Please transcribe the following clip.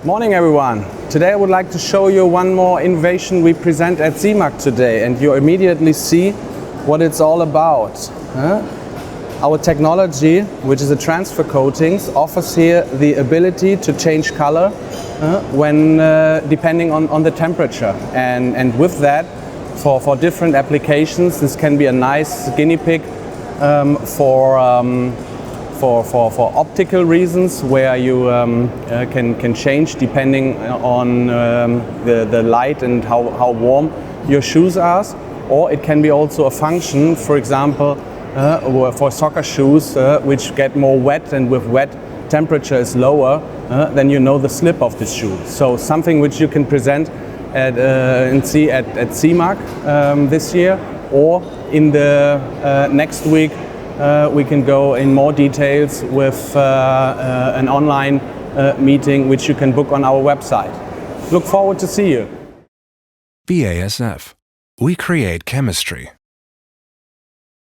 Morning everyone. Today I would like to show you one more innovation we present at Simac today, and you immediately see what it's all about. Our technology, which is a transfer coatings, offers here the ability to change color when depending on the temperature, and with that for different applications this can be a nice guinea pig for optical reasons, where you can change depending on the light and how warm your shoes are. Or it can be also a function, for example, for soccer shoes which get more wet, and with wet temperature is lower, then you know the slip of the shoe. So something which you can present and see at Simac this year, or in the next week we can go in more details with an online meeting which you can book on our website. Look forward to see you. BASF. We create chemistry.